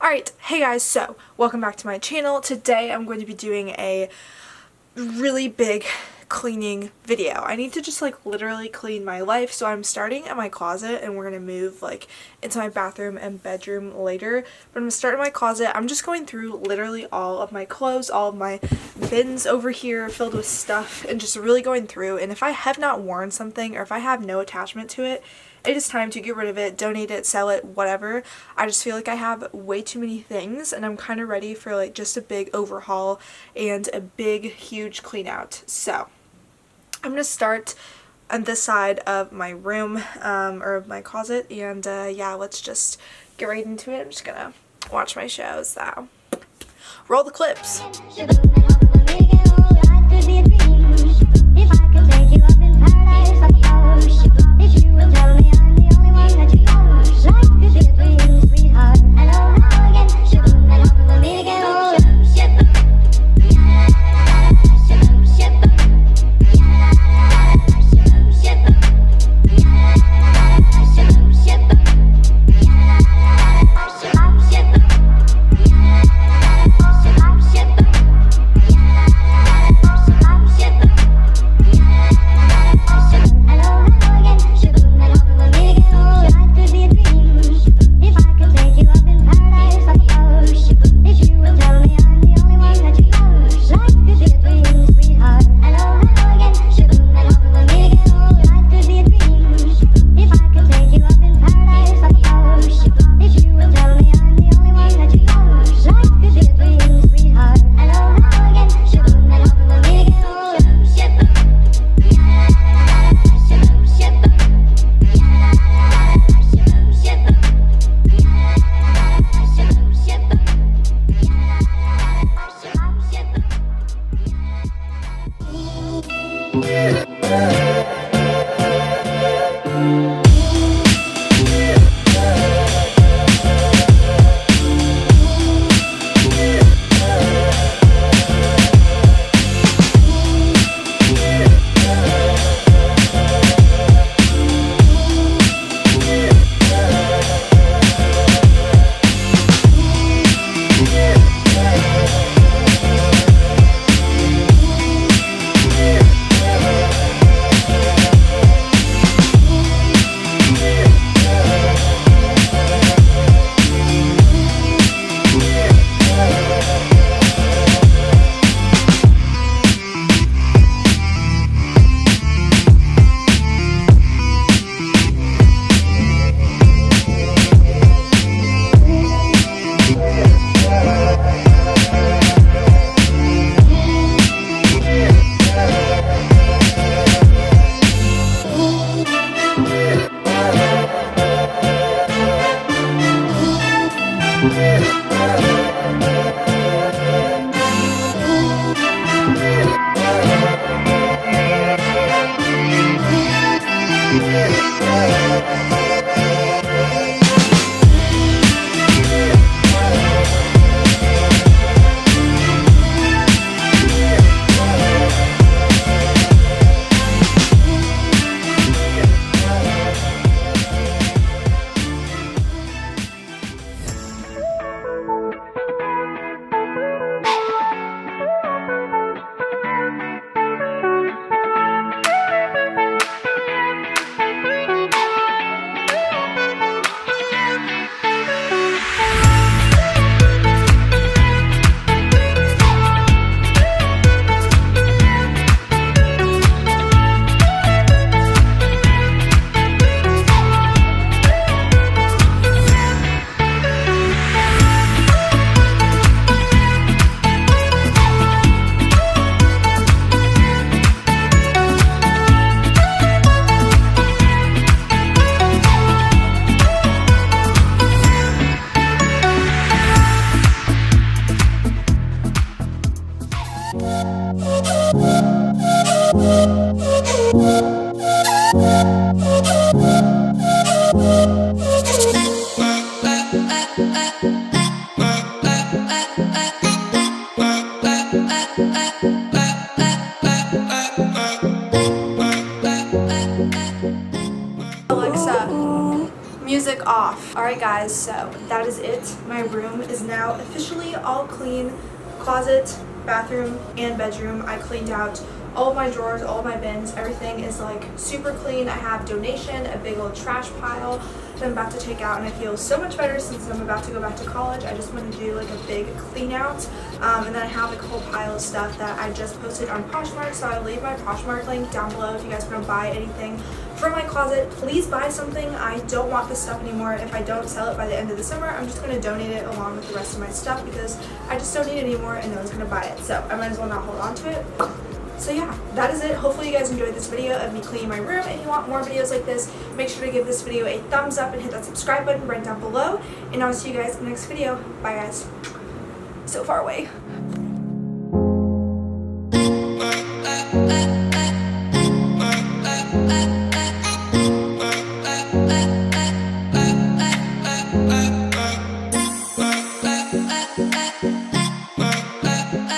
Alright, hey guys, so welcome back to my channel. Today I'm going to be doing a really big cleaning video. I need to just literally clean my life, so I'm starting at my closet and we're going to move into my bathroom and bedroom later. But I'm going to start in my closet. I'm just going through literally all of my clothes, all of my bins over here filled with stuff, and just really going through. And if I have not worn something or if I have no attachment to it, it is time to get rid of it, donate it, sell it, whatever. I just feel like I have way too many things and I'm kind of ready for just a big overhaul and a big, huge clean out. So I'm going to start on this side of my room or my closet, and yeah, let's just get right into it. I'm just going to watch my shows, so roll the clips. Alright guys, so that is it. My room is now officially all clean. Closet, bathroom, and bedroom. I cleaned out all of my drawers, all of my bins. Everything is like super clean. I have donation, a big old trash pile that I'm about to take out, and I feel so much better since I'm about to go back to college. I just want to do like a big clean out. And then I have like a whole pile of stuff that I just posted on Poshmark, so I'll leave my Poshmark link down below if you guys want to buy anything from my closet. Please buy something. I don't want this stuff anymore. If I don't sell it by the end of the summer, I'm just going to donate it along with the rest of my stuff because I just don't need it anymore and no one's going to buy it. So I might as well not hold on to it. So yeah, that is it. Hopefully you guys enjoyed this video of me cleaning my room. If you want more videos like this, make sure to give this video a thumbs up and hit that subscribe button right down below. And I'll see you guys in the next video. Bye guys. So far away.